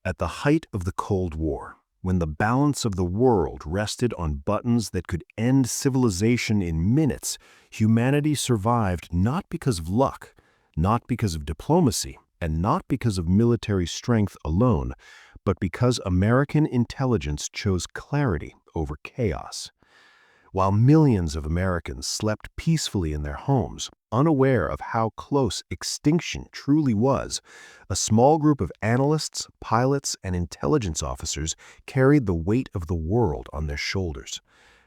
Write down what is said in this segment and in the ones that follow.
At the height of the Cold War, when the balance of the world rested on buttons that could end civilization in minutes, humanity survived not because of luck, not because of diplomacy, and not because of military strength alone, but because American intelligence chose clarity over chaos. While millions of Americans slept peacefully in their homes, unaware of how close extinction truly was, a small group of analysts, pilots, and intelligence officers carried the weight of the world on their shoulders.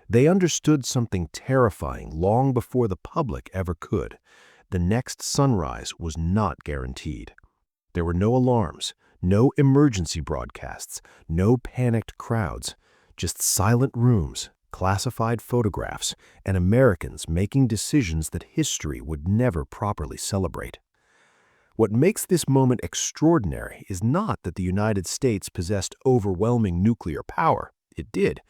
They understood something terrifying long before the public ever could. The next sunrise was not guaranteed. There were no alarms, no emergency broadcasts, no panicked crowds, just silent rooms, classified photographs, and Americans making decisions that history would never properly celebrate. What makes this moment extraordinary is not that the United States possessed overwhelming nuclear power. It did.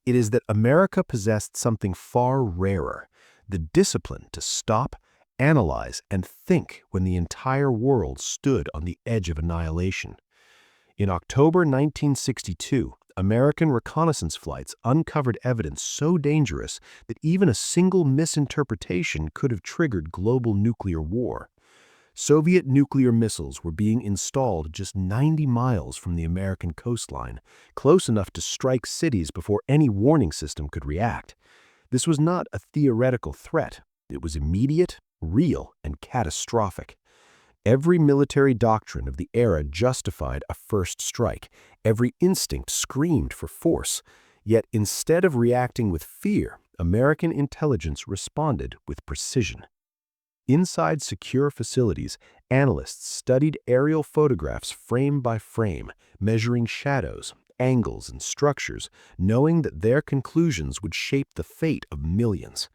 It is that America possessed something far rarer, the discipline to stop, analyze, and think when the entire world stood on the edge of annihilation. In October 1962, American reconnaissance flights uncovered evidence so dangerous that even a single misinterpretation could have triggered global nuclear war. Soviet nuclear missiles were being installed just 90 miles from the American coastline, close enough to strike cities before any warning system could react. This was not a theoretical threat. It was immediate, real, and catastrophic. Every military doctrine of the era justified a first strike. Every instinct screamed for force. Yet instead of reacting with fear, American intelligence responded with precision. Inside secure facilities, analysts studied aerial photographs frame by frame, measuring shadows, angles, and structures, knowing that their conclusions would shape the fate of millions.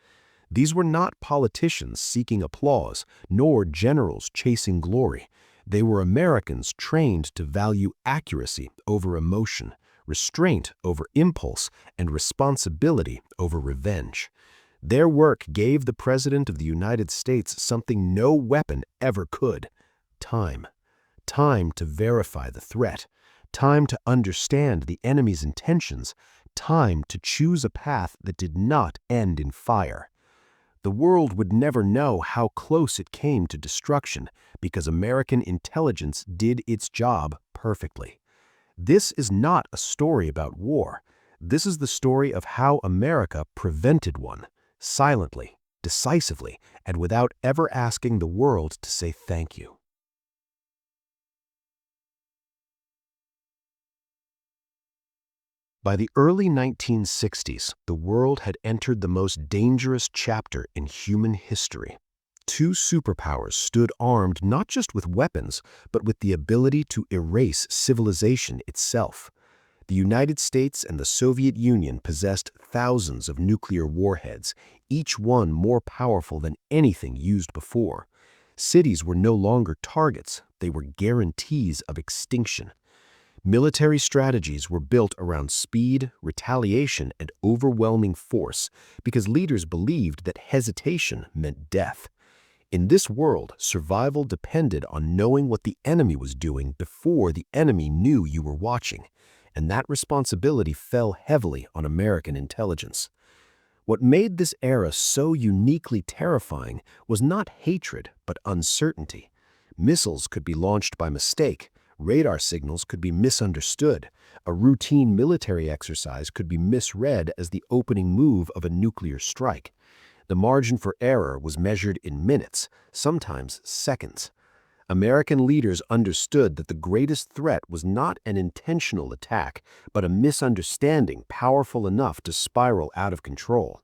These were not politicians seeking applause, nor generals chasing glory. They were Americans trained to value accuracy over emotion, restraint over impulse, and responsibility over revenge. Their work gave the President of the United States something no weapon ever could: time. Time to verify the threat, time to understand the enemy's intentions, time to choose a path that did not end in fire. The world would never know how close it came to destruction because American intelligence did its job perfectly. This is not a story about war. This is the story of how America prevented one, silently, decisively, and without ever asking the world to say thank you. By the early 1960s, the world had entered the most dangerous chapter in human history. Two superpowers stood armed not just with weapons, but with the ability to erase civilization itself. The United States and the Soviet Union possessed thousands of nuclear warheads, each one more powerful than anything used before. Cities were no longer targets, they were guarantees of extinction. Military strategies were built around speed, retaliation, and overwhelming force because leaders believed that hesitation meant death. In this world, survival depended on knowing what the enemy was doing before the enemy knew you were watching, and that responsibility fell heavily on American intelligence. What made this era so uniquely terrifying was not hatred, but uncertainty. Missiles could be launched by mistake. Radar signals could be misunderstood. A routine military exercise could be misread as the opening move of a nuclear strike. The margin for error was measured in minutes, sometimes seconds. American leaders understood that the greatest threat was not an intentional attack, but a misunderstanding powerful enough to spiral out of control.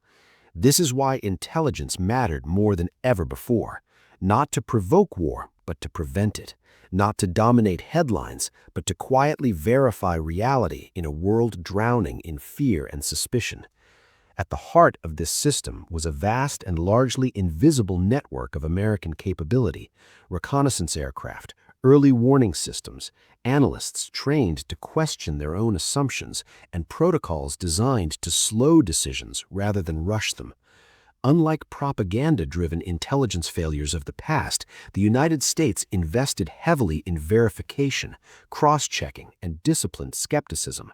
This is why intelligence mattered more than ever before, not to provoke war, but to prevent it. Not to dominate headlines, but to quietly verify reality in a world drowning in fear and suspicion. At the heart of this system was a vast and largely invisible network of American capability: reconnaissance aircraft, early warning systems, analysts trained to question their own assumptions, and protocols designed to slow decisions rather than rush them. Unlike propaganda-driven intelligence failures of the past, the United States invested heavily in verification, cross-checking, and disciplined skepticism.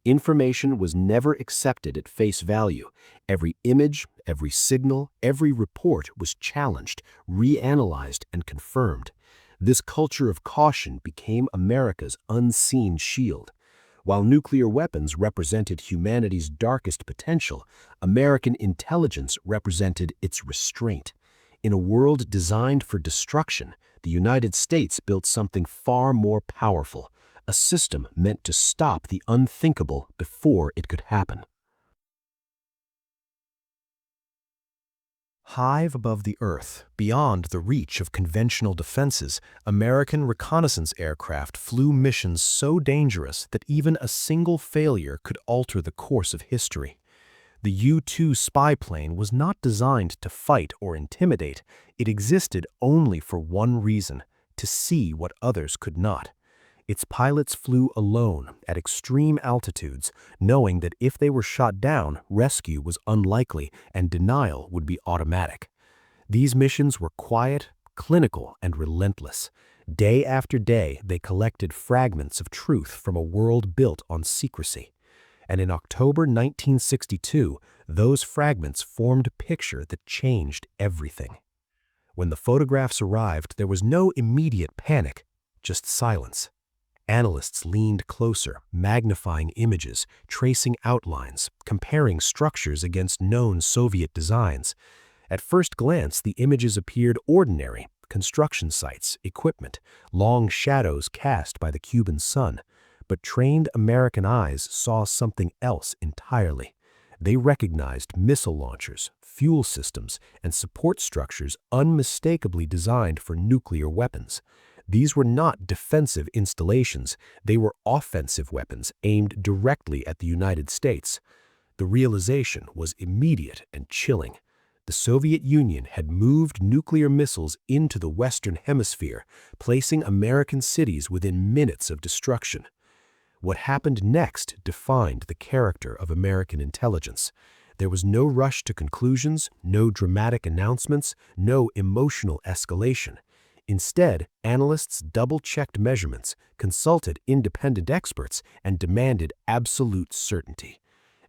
Information was never accepted at face value. Every image, every signal, every report was challenged, reanalyzed, and confirmed. This culture of caution became America's unseen shield. While nuclear weapons represented humanity's darkest potential, American intelligence represented its restraint. In a world designed for destruction, the United States built something far more powerful, a system meant to stop the unthinkable before it could happen. High above the earth, beyond the reach of conventional defenses, American reconnaissance aircraft flew missions so dangerous that even a single failure could alter the course of history. The U-2 spy plane was not designed to fight or intimidate. It existed only for one reason: to see what others could not. Its pilots flew alone at extreme altitudes, knowing that if they were shot down, rescue was unlikely and denial would be automatic. These missions were quiet, clinical, and relentless. Day after day, they collected fragments of truth from a world built on secrecy. And in October 1962, those fragments formed a picture that changed everything. When the photographs arrived, there was no immediate panic, just silence. Analysts leaned closer, magnifying images, tracing outlines, comparing structures against known Soviet designs. At first glance, the images appeared ordinary: construction sites, equipment, long shadows cast by the Cuban sun. But trained American eyes saw something else entirely. They recognized missile launchers, fuel systems, and support structures unmistakably designed for nuclear weapons. These were not defensive installations, they were offensive weapons aimed directly at the United States. The realization was immediate and chilling. The Soviet Union had moved nuclear missiles into the Western Hemisphere, placing American cities within minutes of destruction. What happened next defined the character of American intelligence. There was no rush to conclusions, no dramatic announcements, no emotional escalation. Instead, analysts double-checked measurements, consulted independent experts, and demanded absolute certainty.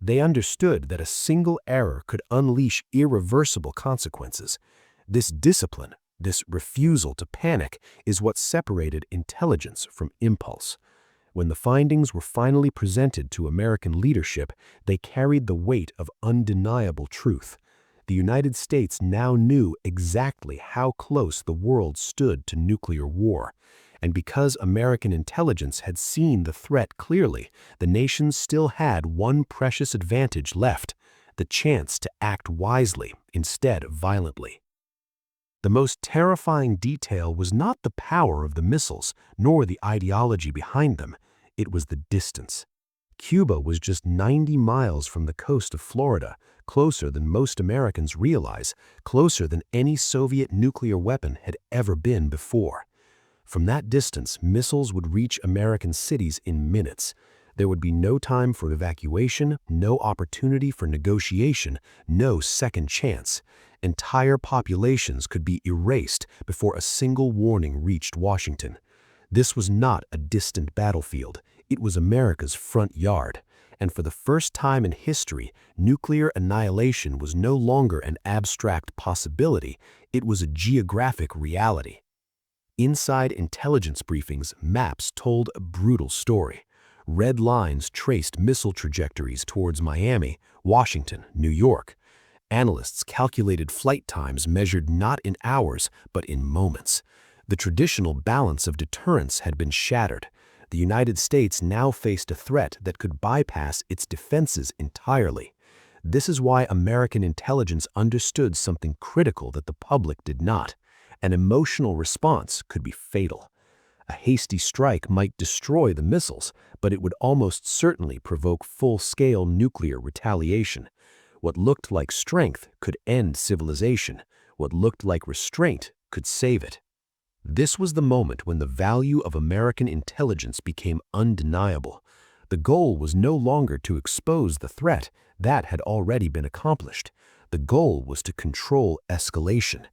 They understood that a single error could unleash irreversible consequences. This discipline, this refusal to panic, is what separated intelligence from impulse. When the findings were finally presented to American leadership, they carried the weight of undeniable truth. The United States now knew exactly how close the world stood to nuclear war. And because American intelligence had seen the threat clearly, the nation still had one precious advantage left: the chance to act wisely instead of violently. The most terrifying detail was not the power of the missiles, nor the ideology behind them. It was the distance. Cuba was just 90 miles from the coast of Florida, closer than most Americans realize, closer than any Soviet nuclear weapon had ever been before. From that distance, missiles would reach American cities in minutes. There would be no time for evacuation, no opportunity for negotiation, no second chance. Entire populations could be erased before a single warning reached Washington. This was not a distant battlefield. It was America's front yard. And for the first time in history, nuclear annihilation was no longer an abstract possibility. It was a geographic reality. Inside intelligence briefings, maps told a brutal story. Red lines traced missile trajectories towards Miami, Washington, New York. Analysts calculated flight times measured not in hours, but in moments. The traditional balance of deterrence had been shattered. The United States now faced a threat that could bypass its defenses entirely. This is why American intelligence understood something critical that the public did not. An emotional response could be fatal. A hasty strike might destroy the missiles, but it would almost certainly provoke full-scale nuclear retaliation. What looked like strength could end civilization. What looked like restraint could save it. This was the moment when the value of American intelligence became undeniable. The goal was no longer to expose the threat. That had already been accomplished. The goal was to control escalation.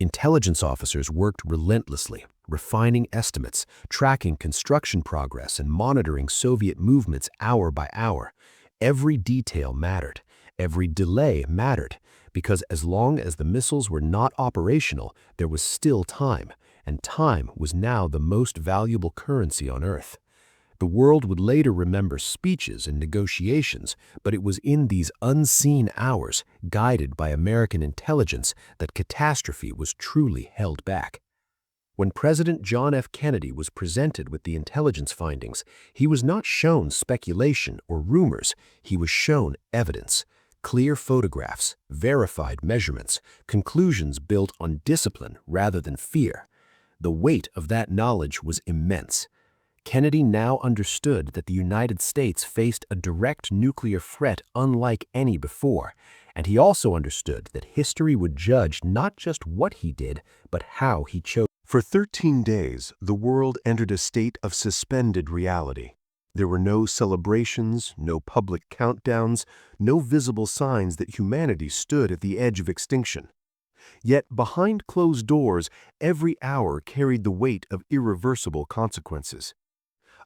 Intelligence officers worked relentlessly, refining estimates, tracking construction progress, and monitoring Soviet movements hour by hour. Every detail mattered. Every delay mattered, because as long as the missiles were not operational, there was still time, and time was now the most valuable currency on Earth. The world would later remember speeches and negotiations, but it was in these unseen hours, guided by American intelligence, that catastrophe was truly held back. When President John F. Kennedy was presented with the intelligence findings, he was not shown speculation or rumors, he was shown evidence. Clear photographs, verified measurements, conclusions built on discipline rather than fear. The weight of that knowledge was immense. Kennedy now understood that the United States faced a direct nuclear threat unlike any before, and he also understood that history would judge not just what he did, but how he chose. For 13 days, the world entered a state of suspended reality. There were no celebrations, no public countdowns, no visible signs that humanity stood at the edge of extinction. Yet behind closed doors, every hour carried the weight of irreversible consequences.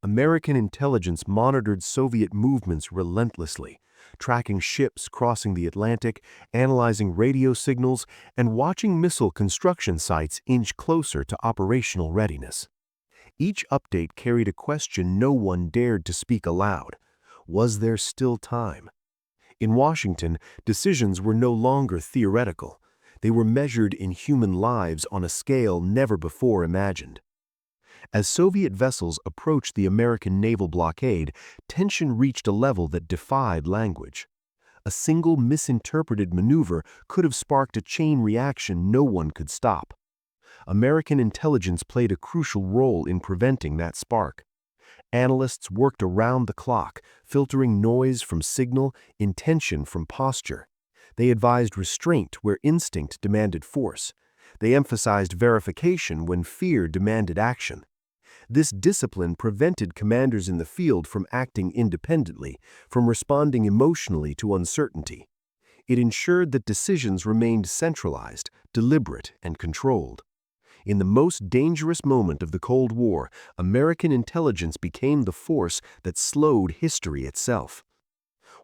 American intelligence monitored Soviet movements relentlessly, tracking ships crossing the Atlantic, analyzing radio signals, and watching missile construction sites inch closer to operational readiness. Each update carried a question no one dared to speak aloud. Was there still time? In Washington, decisions were no longer theoretical. They were measured in human lives on a scale never before imagined. As Soviet vessels approached the American naval blockade, tension reached a level that defied language. A single misinterpreted maneuver could have sparked a chain reaction no one could stop. American intelligence played a crucial role in preventing that spark. Analysts worked around the clock, filtering noise from signal, intention from posture. They advised restraint where instinct demanded force. They emphasized verification when fear demanded action. This discipline prevented commanders in the field from acting independently, from responding emotionally to uncertainty. It ensured that decisions remained centralized, deliberate, and controlled. In the most dangerous moment of the Cold War, American intelligence became the force that slowed history itself.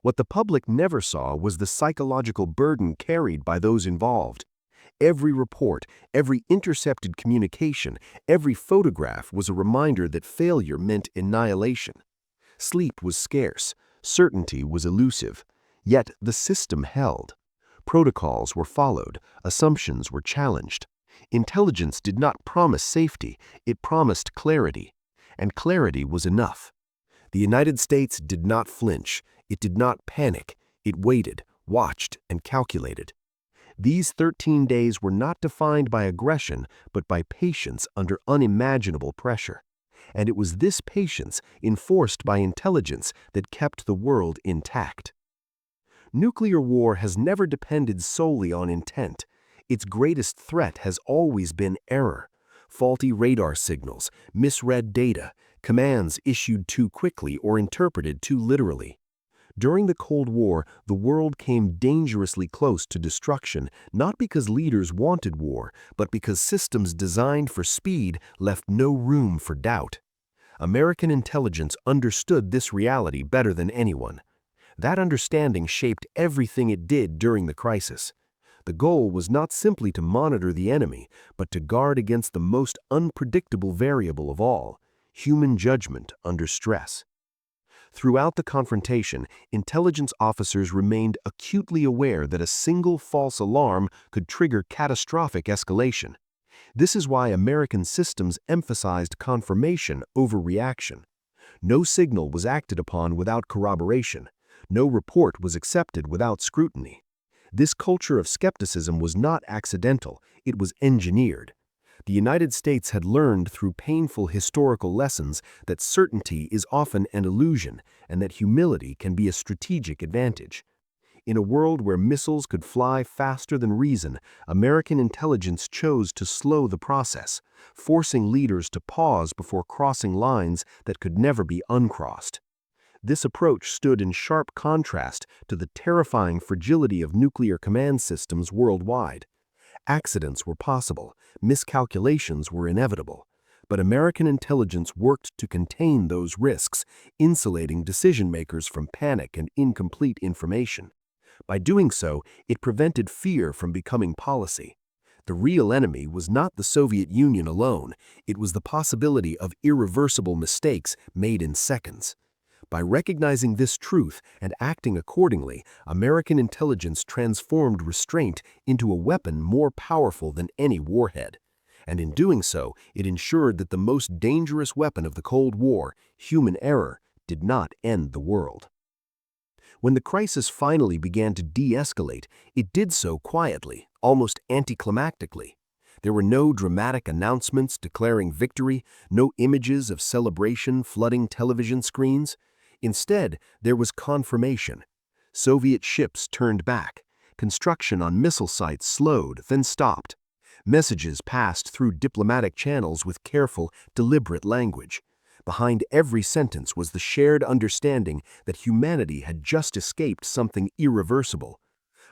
What the public never saw was the psychological burden carried by those involved. Every report, every intercepted communication, every photograph was a reminder that failure meant annihilation. Sleep was scarce, certainty was elusive, yet the system held. Protocols were followed, assumptions were challenged. Intelligence did not promise safety, it promised clarity, and clarity was enough. The United States did not flinch, it did not panic, it waited, watched, and calculated. These 13 days were not defined by aggression, but by patience under unimaginable pressure. And it was this patience, enforced by intelligence, that kept the world intact. Nuclear war has never depended solely on intent. Its greatest threat has always been error. Faulty radar signals, misread data, commands issued too quickly or interpreted too literally. During the Cold War, the world came dangerously close to destruction, not because leaders wanted war, but because systems designed for speed left no room for doubt. American intelligence understood this reality better than anyone. That understanding shaped everything it did during the crisis. The goal was not simply to monitor the enemy, but to guard against the most unpredictable variable of all, human judgment under stress. Throughout the confrontation, intelligence officers remained acutely aware that a single false alarm could trigger catastrophic escalation. This is why American systems emphasized confirmation over reaction. No signal was acted upon without corroboration. No report was accepted without scrutiny. This culture of skepticism was not accidental, it was engineered. The United States had learned through painful historical lessons that certainty is often an illusion and that humility can be a strategic advantage. In a world where missiles could fly faster than reason, American intelligence chose to slow the process, forcing leaders to pause before crossing lines that could never be uncrossed. This approach stood in sharp contrast to the terrifying fragility of nuclear command systems worldwide. Accidents were possible, miscalculations were inevitable, but American intelligence worked to contain those risks, insulating decision-makers from panic and incomplete information. By doing so, it prevented fear from becoming policy. The real enemy was not the Soviet Union alone, it was the possibility of irreversible mistakes made in seconds. By recognizing this truth and acting accordingly, American intelligence transformed restraint into a weapon more powerful than any warhead. And in doing so, it ensured that the most dangerous weapon of the Cold War, human error, did not end the world. When the crisis finally began to de-escalate, it did so quietly, almost anticlimactically. There were no dramatic announcements declaring victory, no images of celebration flooding television screens. Instead, there was confirmation. Soviet ships turned back. Construction on missile sites slowed, then stopped. Messages passed through diplomatic channels with careful, deliberate language. Behind every sentence was the shared understanding that humanity had just escaped something irreversible.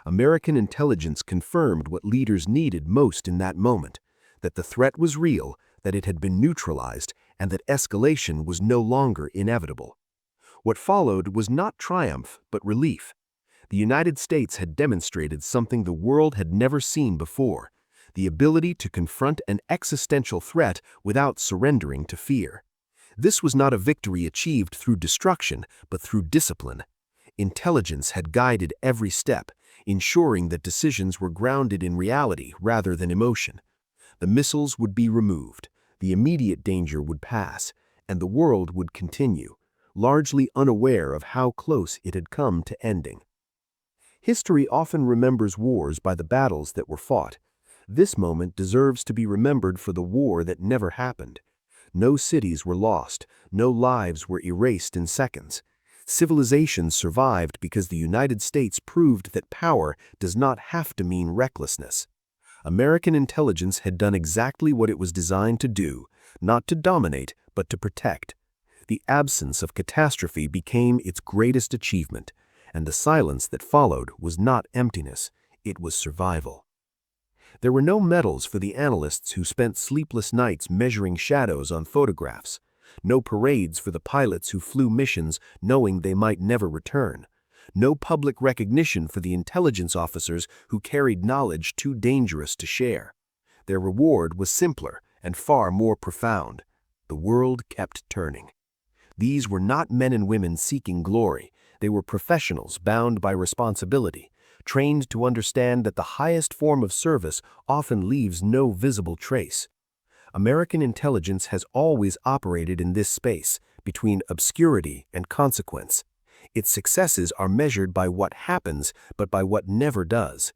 American intelligence confirmed what leaders needed most in that moment, that the threat was real, that it had been neutralized, and that escalation was no longer inevitable. What followed was not triumph, but relief. The United States had demonstrated something the world had never seen before, the ability to confront an existential threat without surrendering to fear. This was not a victory achieved through destruction, but through discipline. Intelligence had guided every step, ensuring that decisions were grounded in reality rather than emotion. The missiles would be removed, the immediate danger would pass, and the world would continue, largely unaware of how close it had come to ending. History often remembers wars by the battles that were fought. This moment deserves to be remembered for the war that never happened. No cities were lost, no lives were erased in seconds. Civilizations survived because the United States proved that power does not have to mean recklessness. American intelligence had done exactly what it was designed to do, not to dominate, but to protect. The absence of catastrophe became its greatest achievement, and the silence that followed was not emptiness, it was survival. There were no medals for the analysts who spent sleepless nights measuring shadows on photographs, no parades for the pilots who flew missions knowing they might never return, no public recognition for the intelligence officers who carried knowledge too dangerous to share. Their reward was simpler and far more profound. The world kept turning. These were not men and women seeking glory. They were professionals bound by responsibility, trained to understand that the highest form of service often leaves no visible trace. American intelligence has always operated in this space, between obscurity and consequence. Its successes are measured by what happens, but by what never does.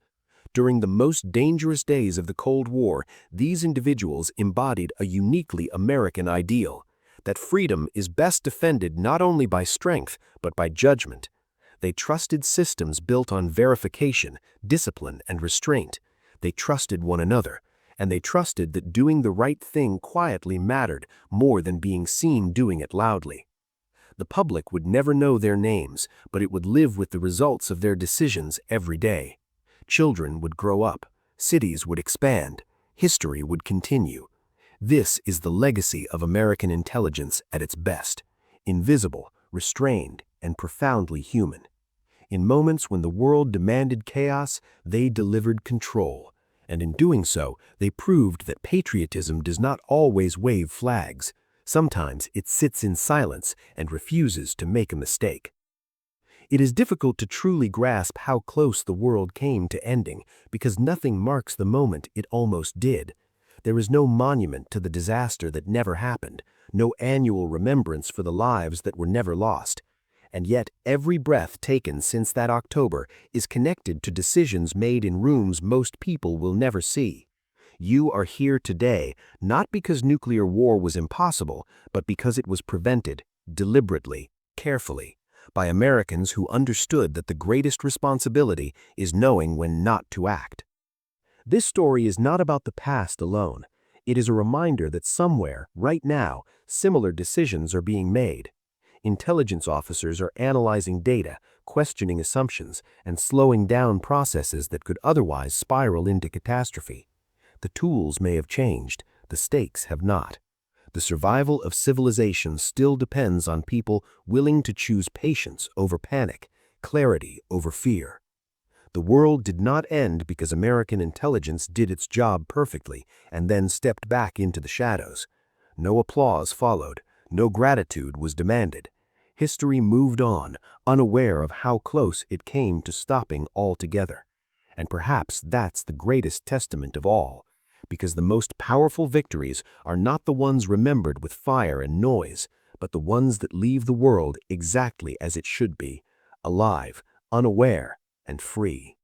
During the most dangerous days of the Cold War, these individuals embodied a uniquely American ideal, that freedom is best defended not only by strength, but by judgment. They trusted systems built on verification, discipline, and restraint. They trusted one another, and they trusted that doing the right thing quietly mattered more than being seen doing it loudly. The public would never know their names, but it would live with the results of their decisions every day. Children would grow up, cities would expand, history would continue. This is the legacy of American intelligence at its best, invisible, restrained, and profoundly human. In moments when the world demanded chaos, they delivered control, and in doing so, they proved that patriotism does not always wave flags. Sometimes it sits in silence and refuses to make a mistake. It is difficult to truly grasp how close the world came to ending because nothing marks the moment it almost did. There is no monument to the disaster that never happened, no annual remembrance for the lives that were never lost. And yet every breath taken since that October is connected to decisions made in rooms most people will never see. You are here today not because nuclear war was impossible, but because it was prevented, deliberately, carefully, by Americans who understood that the greatest responsibility is knowing when not to act. This story is not about the past alone. It is a reminder that somewhere, right now, similar decisions are being made. Intelligence officers are analyzing data, questioning assumptions, and slowing down processes that could otherwise spiral into catastrophe. The tools may have changed, the stakes have not. The survival of civilization still depends on people willing to choose patience over panic, clarity over fear. The world did not end because American intelligence did its job perfectly and then stepped back into the shadows. No applause followed, no gratitude was demanded. History moved on, unaware of how close it came to stopping altogether. And perhaps that's the greatest testament of all, because the most powerful victories are not the ones remembered with fire and noise, but the ones that leave the world exactly as it should be, alive, unaware, and free.